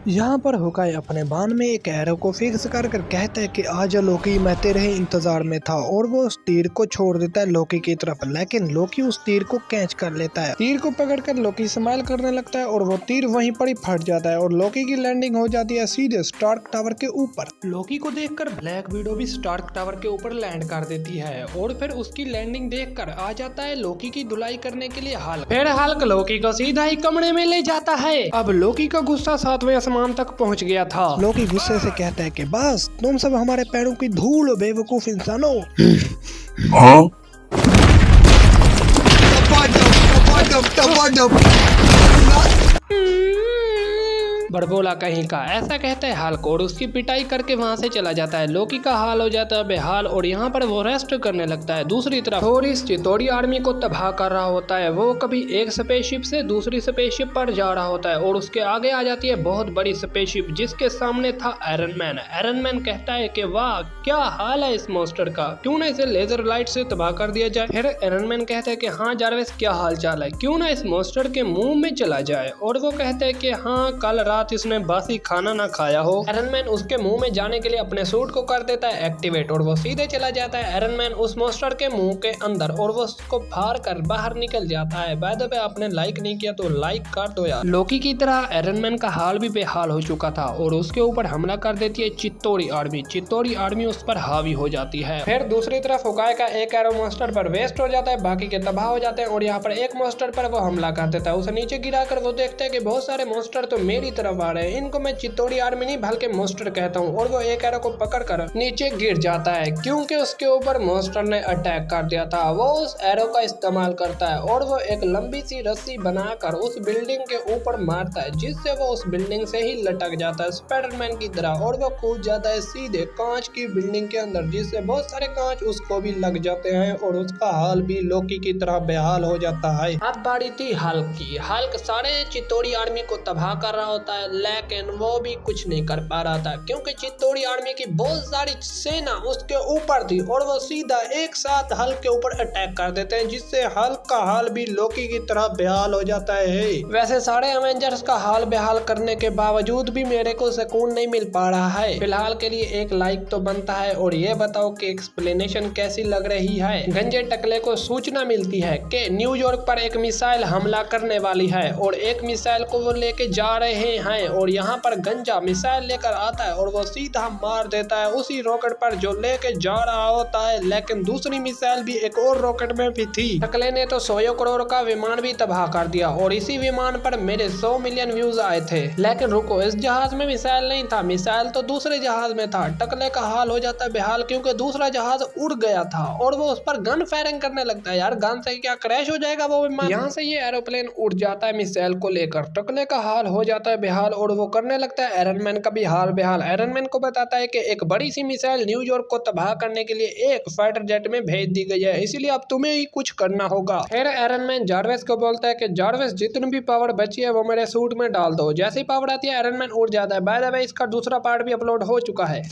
यहाँ पर होकाई अपने बाण में एक एरो को फिक्स कर कहता है कि आजा लोकी, मैं तेरे ही इंतजार में था, और वो उस तीर को छोड़ देता है लोकी की तरफ। लेकिन लोकी उस तीर को कैच कर लेता है। तीर को पकड़कर लोकी स्माइल करने लगता है और वो तीर वहीं पर ही फट जाता है और लोकी की लैंडिंग हो जाती है सीधे स्टार्क टावर के ऊपर। लोकी को देखकर ब्लैक विडो भी स्टार्क टावर के ऊपर लैंड कर देती है और फिर उसकी लैंडिंग देखकर आ जाता है लोकी की धुलाई करने के लिए हल्क। फिर हल्क लोकी को सीधा ही कमरे में ले जाता है। अब लोकी का गुस्सा 7वें आसमान तक पहुंच गया था। लोकी गुस्से से कहता है कि बस तुम सब हमारे पैरों की धूल हो बेवकूफ इंसानों। बड़बोला कहीं का, ऐसा कहता है हल्क और उसकी पिटाई करके वहां से चला जाता है। लोकी का हाल हो जाता है बेहाल और यहाँ पर वो रेस्ट करने लगता है। दूसरी तरफ थोर इस चितौड़ी आर्मी को तबाह कर रहा होता है। वो कभी एक स्पेसशिप से दूसरी स्पेसशिप पर जा रहा होता है और उसके आगे आ जाती है बहुत बड़ी स्पेसशिप जिसके सामने था आयरन मैन। आयरन मैन कहता है कि वाह क्या हाल है इस मॉन्स्टर का, क्यों ना इसे लेजर लाइट से तबाह कर दिया जाए। फिर आयरन मैन कहता है कि हाँ जारवेस क्या हाल चाल है, क्यों ना इस मॉन्स्टर के मुंह में चला जाए। और वो कहते हैं कि हाँ कल रात इसने बासी खाना ना खाया हो। आयरन मैन उसके मुंह में जाने के लिए अपने सूट को कर देता है एक्टिवेट और वो सीधे चला जाता है आयरन मैन उस मॉन्स्टर के मुंह के अंदर और वो उसको फाड़ कर बाहर निकल जाता है। बाय द वे आपने लाइक नहीं किया तो लाइक कर दो यार। लोकी की तरह आयरन मैन का हाल भी बेहाल हो चुका था और उसके ऊपर हमला कर देती है चित्तौड़ी आर्मी। चित्तौड़ी आर्मी उस पर हावी हो जाती है। फिर दूसरी तरफ होकाई का एक एरो मॉन्स्टर पर वेस्ट हो जाता है, बाकी के तबाह हो जाते हैं और यहाँ पर एक मॉन्स्टर पर वो हमला कर देता है। उसे नीचे गिरा कर वो देखते हैं कि बहुत सारे मॉन्स्टर तो मेरी तरफ आ रहे हैं, इनको मैं चित्तौड़ी आर्मी नहीं बल्कि मॉन्स्टर कहता हूँ। और वो एक एरो को पकड़ कर नीचे गिर जाता है क्योंकि उसके ऊपर मॉन्स्टर ने अटैक कर दिया था। वो उस एरो का इस्तेमाल करता है और वो एक लंबी सी रस्सी बनाकर उस बिल्डिंग के ऊपर मारता है जिससे वो उस बिल्डिंग से ही लटक जाता है स्पाइडरमैन की तरह और वो कूद जाता है सीधे कांच की बिल्डिंग के अंदर जिससे बहुत सारे कांच उसको भी लग जाते हैं और उसका हाल भी लोकी की तरह बेहाल हो जाता है। अब बारी थी हल्क की। हल्क सारे चित्तौड़ी आर्मी को तबाह कर रहा होता है लेकिन वो भी कुछ नहीं कर पा रहा था क्योंकि चित्तौड़ी आर्मी की बहुत सारी सेना उसके ऊपर थी और वो सीधा एक साथ हल्क के ऊपर अटैक कर देते हैं जिससे हल्क का हाल भी लोकी की तरह बेहाल हो जाता है। वैसे सारे एवेंजर्स का हाल बेहाल करने के बावजूद भी मेरे को सुकून नहीं मिल पा रहा है। फिलहाल के लिए एक लाइक तो बनता है और ये बताओ कि एक्सप्लेनेशन कैसी लग रही है। गंजे टकले को सूचना मिलती है कि न्यूयॉर्क पर एक मिसाइल हमला करने वाली है और एक मिसाइल को वो लेके जा रहे हैं और यहाँ पर गंजा मिसाइल लेकर आता है और वो सीधा मार देता है उसी रॉकेट पर जो लेके जा रहा होता है। लेकिन दूसरी मिसाइल भी एक और रॉकेट में भी थी। टकले ने तो 100 करोड़ का विमान भी तबाह कर दिया और इसी विमान पर मेरे 100 मिलियन व्यूज आए थे। लेकिन रुको, इस जहाज में मिसाइल नहीं था, मिसाइल तो दूसरे जहाज में था। टकले का हाल हो जाता है बेहाल क्योंकि दूसरा जहाज उड़ गया था और वो उस पर गन फायरिंग करने लगता है। यार गन से क्या क्रैश हो जाएगा वो विमान। यहाँ से ये एरोप्लेन उड़ जाता है मिसाइल को लेकर। टकले का हाल हो जाता है बेहाल और वो करने लगता है आयरन मैन का भी हाल बेहाल। आयरन मैन को बताता है कि एक बड़ी सी मिसाइल न्यूयॉर्क को तबाह करने के लिए एक फाइटर जेट में भेज दी गई है, इसलिए अब तुम्हें ही कुछ करना होगा। फिर आयरन मैन जारवेस को बोलता है कि जारवेस जितनी भी पावर बची है वो मेरे सूट में डाल दो। जैसी पावर आती है आयरन मैन उड़ जाता है। बाय द वे इसका दूसरा पार्ट भी अपलोड हो चुका है।